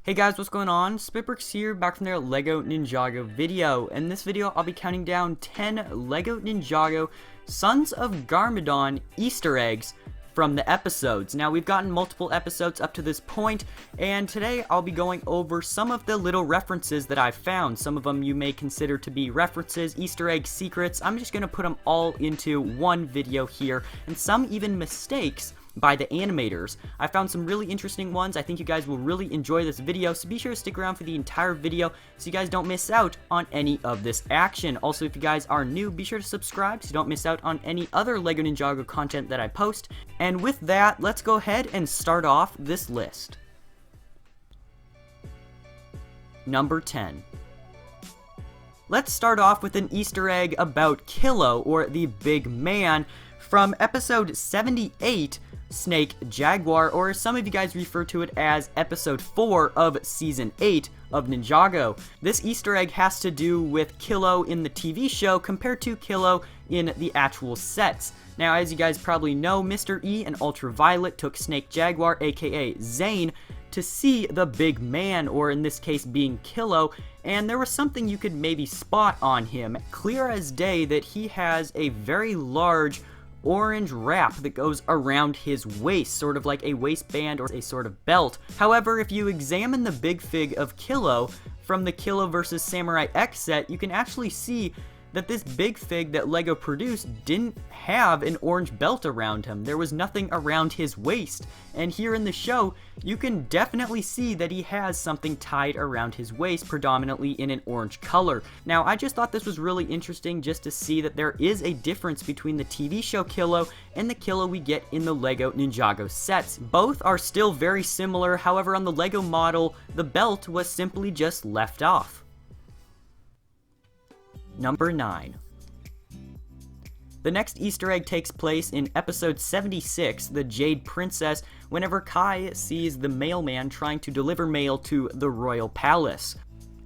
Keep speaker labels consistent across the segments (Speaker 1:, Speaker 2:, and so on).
Speaker 1: Hey guys, what's going on? SpitBrix here, back from their LEGO Ninjago video. In this video, I'll be counting down 10 LEGO Ninjago Sons of Garmadon Easter eggs from the episodes. Now, we've gotten multiple episodes up to this point, and today I'll be going over some of the little references that I've found. Some of them you may consider to be references, Easter egg secrets. I'm just going to put them all into one video here, and some even mistakes by the animators. I found some really interesting ones. I think you guys will really enjoy this video, so be sure to stick around for the entire video so you guys don't miss out on any of this action. Also, if you guys are new, be sure to subscribe so you don't miss out on any other LEGO Ninjago content that I post. And with that, let's go ahead and start off this list. Number 10. Let's start off with an Easter egg about Kilo, or the Big Man, from episode 78, Snake Jaguar, or some of you guys refer to it as episode 4 of season 8 of Ninjago. This Easter egg has to do with Kilo in the TV show compared to Kilo in the actual sets. Now, as you guys probably know, Mr. E and Ultraviolet took Snake Jaguar, aka Zane, to see the Big Man, or in this case being Kilo, and there was something you could maybe spot on him. Clear as day that he has a very large orange wrap that goes around his waist, sort of like a waistband or a sort of belt. However, if you examine the big fig of Kilo from the Kilo vs. Samurai X set, you can actually see that this big fig that LEGO produced didn't have an orange belt around him. There was nothing around his waist. And here in the show, you can definitely see that he has something tied around his waist, predominantly in an orange color. Now, I just thought this was really interesting just to see that there is a difference between the TV show Kilo and the Kilo we get in the LEGO Ninjago sets. Both are still very similar, however on the LEGO model, the belt was simply just left off. Number 9. The next Easter egg takes place in episode 76, the Jade Princess, whenever Kai sees the mailman trying to deliver mail to the royal palace.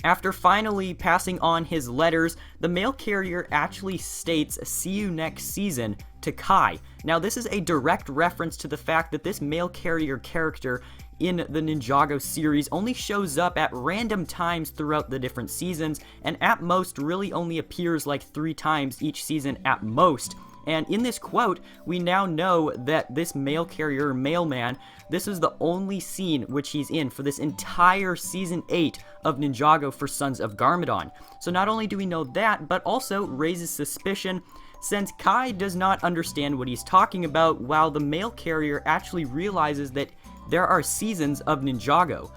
Speaker 1: After finally passing on his letters, the mail carrier actually states "see you next season" to Kai. Now, this is a direct reference to the fact that this mail carrier character in the Ninjago series only shows up at random times throughout the different seasons, and at most really only appears like 3 times each season at most. And in this quote, we now know that this mail carrier, mailman, this is the only scene which he's in for this entire season 8 of Ninjago for Sons of Garmadon. So not only do we know that, but also raises suspicion, since Kai does not understand what he's talking about, while the mail carrier actually realizes that there are seasons of Ninjago.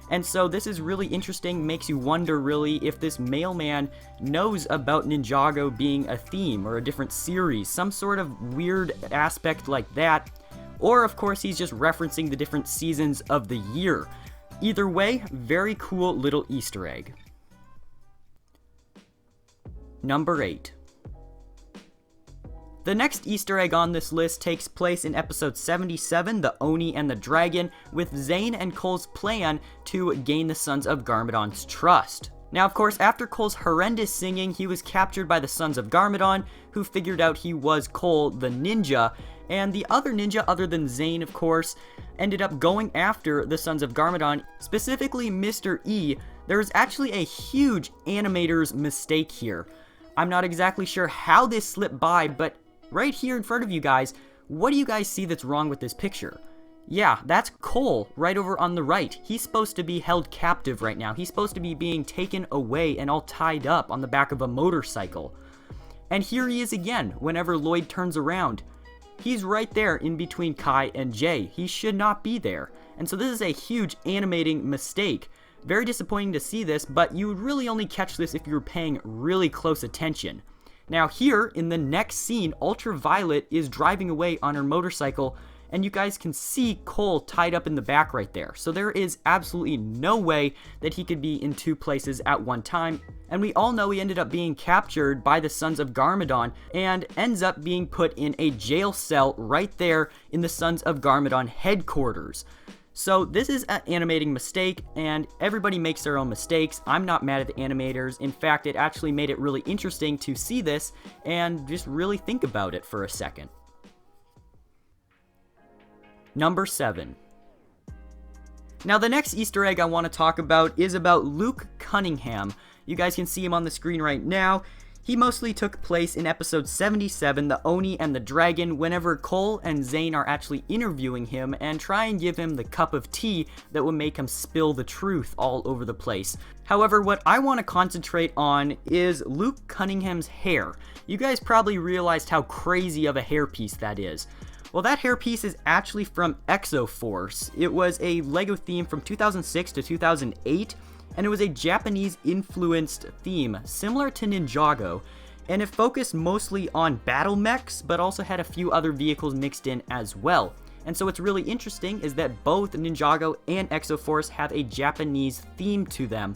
Speaker 1: And so this is really interesting, makes you wonder really if this mailman knows about Ninjago being a theme or a different series, some sort of weird aspect like that, or of course he's just referencing the different seasons of the year. Either way, very cool little Easter egg. Number 8. The next Easter egg on this list takes place in episode 77, the Oni and the Dragon, with Zane and Cole's plan to gain the Sons of Garmadon's trust. Now, of course, after Cole's horrendous singing, he was captured by the Sons of Garmadon, who figured out he was Cole the ninja, and the other ninja, other than Zane, of course, ended up going after the Sons of Garmadon, specifically Mr. E. There was actually a huge animator's mistake here. I'm not exactly sure how this slipped by, but right here in front of you guys, what do you guys see that's wrong with this picture? Yeah, that's Cole right over on the right. He's supposed to be held captive right now. He's supposed to be being taken away and all tied up on the back of a motorcycle. And here he is again whenever Lloyd turns around. He's right there in between Kai and Jay. He should not be there. And so this is a huge animating mistake. Very disappointing to see this, but you would really only catch this if you were paying really close attention. Now here, in the next scene, Ultraviolet is driving away on her motorcycle, and you guys can see Cole tied up in the back right there. So there is absolutely no way that he could be in 2 places at one time, and we all know he ended up being captured by the Sons of Garmadon, and ends up being put in a jail cell right there in the Sons of Garmadon headquarters. So this is an animating mistake, and everybody makes their own mistakes. I'm not mad at the animators. In fact, it actually made it really interesting to see this and just really think about it for a second. Number 7. Now the next Easter egg I want to talk about is about Luke Cunningham. You guys can see him on the screen right now. He mostly took place in episode 77, The Oni and the Dragon, whenever Cole and Zane are actually interviewing him and try and give him the cup of tea that will make him spill the truth all over the place. However, what I want to concentrate on is Luke Cunningham's hair. You guys probably realized how crazy of a hairpiece that is. Well, that hairpiece is actually from Exoforce. It was a LEGO theme from 2006 to 2008, and it was a Japanese-influenced theme, similar to Ninjago, and it focused mostly on battle mechs, but also had a few other vehicles mixed in as well. And so what's really interesting is that both Ninjago and Exoforce have a Japanese theme to them,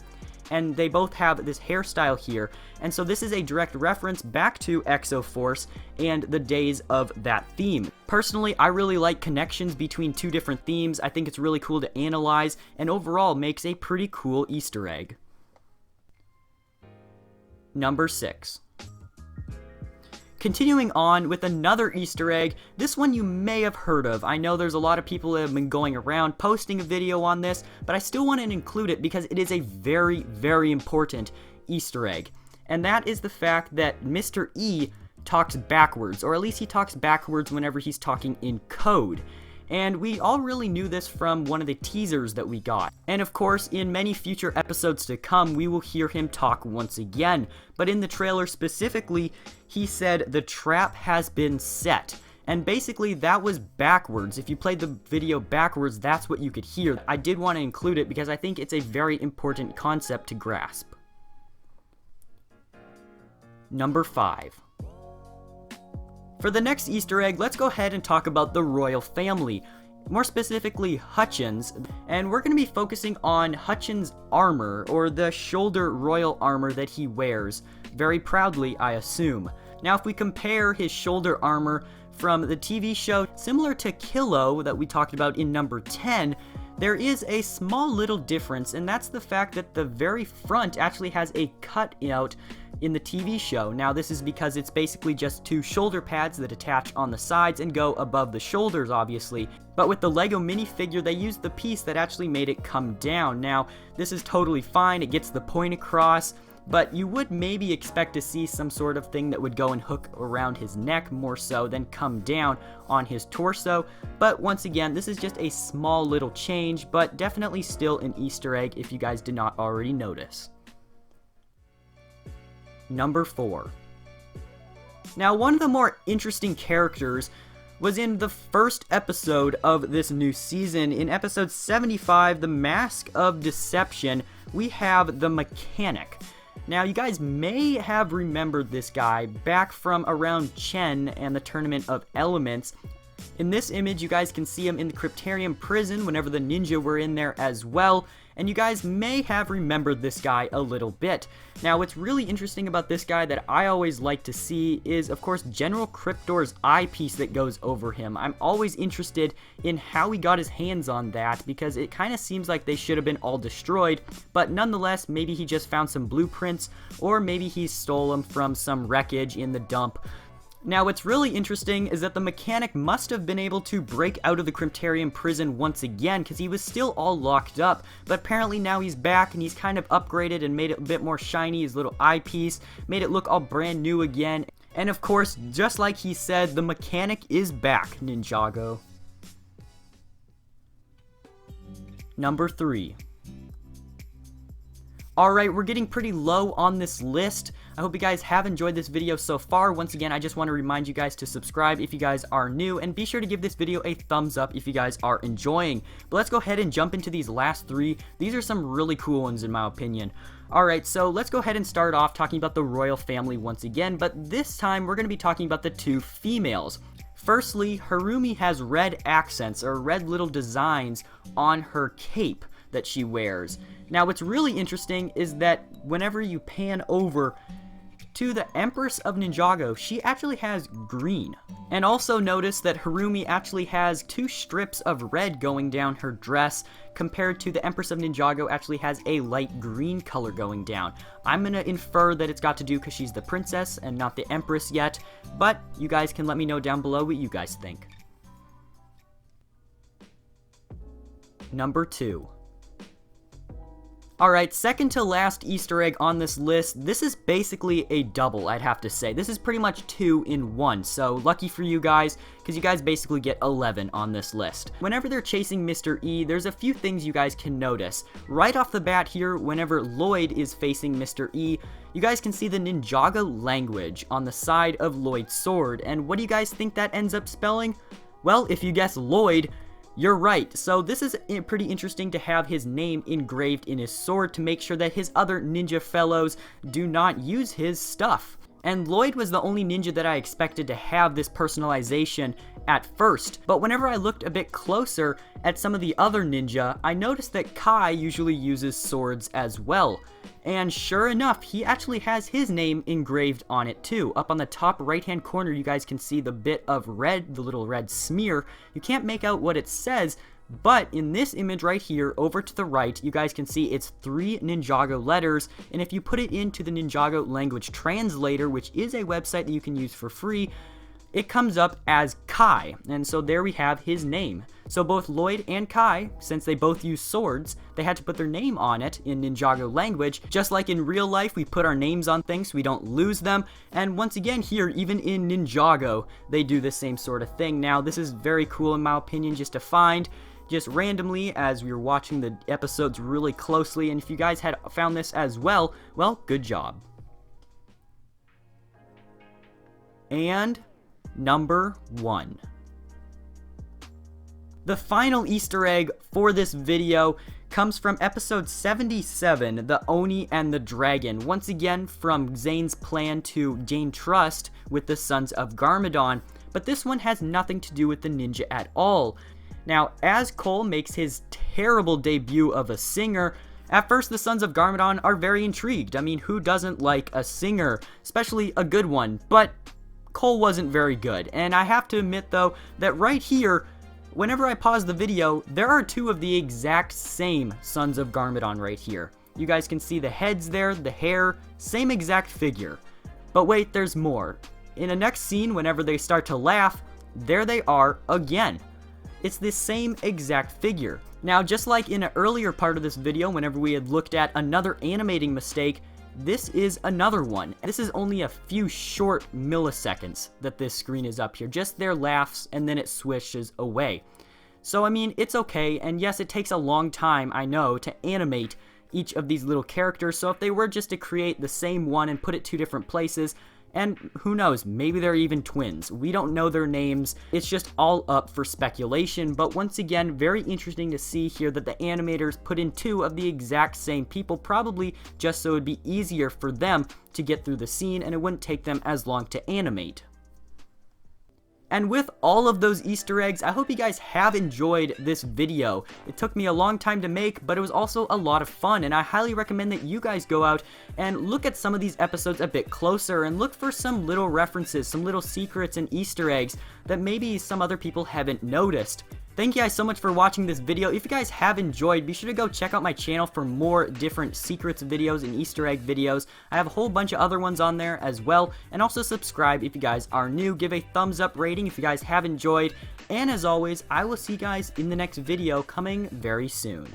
Speaker 1: and they both have this hairstyle here, and so this is a direct reference back to Exoforce and the days of that theme. Personally, I really like connections between two different themes. I think it's really cool to analyze, and overall makes a pretty cool Easter egg. Number 6. Continuing on with another Easter egg, this one you may have heard of. I know there's a lot of people that have been going around posting a video on this, but I still want to include it because it is a very, very important Easter egg. And that is the fact that Mr. E talks backwards, or at least he talks backwards whenever he's talking in code. And we all really knew this from one of the teasers that we got. And of course, in many future episodes to come, we will hear him talk once again. But in the trailer specifically, he said, "The trap has been set." And basically, that was backwards. If you played the video backwards, that's what you could hear. I did want to include it because I think it's a very important concept to grasp. Number 5. For the next Easter egg, let's go ahead and talk about the royal family, more specifically Hutchins, and we're going to be focusing on Hutchins' armor, or the shoulder royal armor that he wears, very proudly I assume. Now if we compare his shoulder armor from the TV show, similar to Kilo that we talked about in number 10, there is a small little difference, and that's the fact that the very front actually has a cutout in the TV show. Now this is because it's basically just two shoulder pads that attach on the sides and go above the shoulders obviously, but with the LEGO minifigure they used the piece that actually made it come down. Now this is totally fine, it gets the point across, but you would maybe expect to see some sort of thing that would go and hook around his neck more so than come down on his torso. But once again, this is just a small little change, but definitely still an Easter egg if you guys did not already notice. Number 4. Now, one of the more interesting characters was in the first episode of this new season. In episode 75, The Mask of Deception, we have the Mechanic. Now, you guys may have remembered this guy back from around Chen and the Tournament of Elements. In this image, you guys can see him in the Cryptarium prison whenever the ninja were in there as well, and you guys may have remembered this guy a little bit. Now, what's really interesting about this guy that I always like to see is, of course, General Cryptor's eyepiece that goes over him. I'm always interested in how he got his hands on that, because it kind of seems like they should have been all destroyed, but nonetheless, maybe he just found some blueprints, or maybe he stole them from some wreckage in the dump. Now, what's really interesting is that the Mechanic must have been able to break out of the Cryptarium prison once again, because he was still all locked up, but apparently now he's back and he's kind of upgraded and made it a bit more shiny. His little eyepiece made it look all brand new again. And of course, just like he said, the Mechanic is back, Ninjago. Number 3. Alright, we're getting pretty low on this list. I hope you guys have enjoyed this video so far. Once again, I just want to remind you guys to subscribe if you guys are new, and be sure to give this video a thumbs up if you guys are enjoying. But let's go ahead and jump into these last 3. These are some really cool ones in my opinion. Alright, so let's go ahead and start off talking about the royal family once again, but this time we're going to be talking about the 2 females. Firstly, Harumi has red accents, or red little designs on her cape that she wears. Now, what's really interesting is that whenever you pan over to the Empress of Ninjago, she actually has green. And also notice that Harumi actually has 2 strips of red going down her dress, compared to the Empress of Ninjago actually has a light green color going down. I'm gonna infer that it's got to do because she's the princess and not the Empress yet, but you guys can let me know down below what you guys think. number 2. Alright, second to last Easter egg on this list. This is basically a double, I'd have to say. This is pretty much 2 in 1, so lucky for you guys, because you guys basically get 11 on this list. Whenever they're chasing Mr. E, there's a few things you guys can notice. Right off the bat here, whenever Lloyd is facing Mr. E, you guys can see the Ninjago language on the side of Lloyd's sword, and what do you guys think that ends up spelling? Well, if you guess Lloyd, you're right. So this is pretty interesting to have his name engraved in his sword to make sure that his other ninja fellows do not use his stuff. And Lloyd was the only ninja that I expected to have this personalization at first, but whenever I looked a bit closer at some of the other ninja, I noticed that Kai usually uses swords as well. And sure enough, he actually has his name engraved on it too. Up on the top right hand corner, you guys can see the bit of red, the little red smear. You can't make out what it says, but in this image right here, over to the right, you guys can see it's 3 Ninjago letters, and if you put it into the Ninjago language translator, which is a website that you can use for free, it comes up as Kai, and so there we have his name. So both Lloyd and Kai, since they both use swords, they had to put their name on it in Ninjago language. Just like in real life, we put our names on things so we don't lose them, and once again here, even in Ninjago, they do the same sort of thing. Now, this is very cool in my opinion just to find, just randomly as we were watching the episodes really closely, and if you guys had found this as well, good job. And number 1. The final Easter egg for this video comes from episode 77, the Oni and the Dragon. Once again from Zane's plan to gain trust with the Sons of Garmadon, but this one has nothing to do with the ninja at all. Now, as Cole makes his terrible debut of a singer, at first the Sons of Garmadon are very intrigued. I mean, who doesn't like a singer, especially a good one? But Cole wasn't very good, and I have to admit though that right here, whenever I pause the video, there are 2 of the exact same Sons of Garmadon right here. You guys can see the heads there, the hair, same exact figure. But wait, there's more. In the next scene, whenever they start to laugh, there they are again. It's the same exact figure. Now, just like in an earlier part of this video, whenever we had looked at another animating mistake, this is another one. This is only a few short milliseconds that this screen is up here. Just their laughs, and then it swishes away. So, I mean, it's okay, and yes, it takes a long time, I know, to animate each of these little characters, so if they were just to create the same one and put it 2 different places, and who knows, maybe they're even twins. We don't know their names. It's just all up for speculation, but once again, very interesting to see here that the animators put in 2 of the exact same people, probably just so it'd be easier for them to get through the scene and it wouldn't take them as long to animate. And with all of those Easter eggs, I hope you guys have enjoyed this video. It took me a long time to make, but it was also a lot of fun, and I highly recommend that you guys go out and look at some of these episodes a bit closer and look for some little references, some little secrets and Easter eggs that maybe some other people haven't noticed. Thank you guys so much for watching this video. If you guys have enjoyed, be sure to go check out my channel for more different secrets videos and Easter egg videos. I have a whole bunch of other ones on there as well. And also subscribe if you guys are new. Give a thumbs up rating if you guys have enjoyed. And as always, I will see you guys in the next video coming very soon.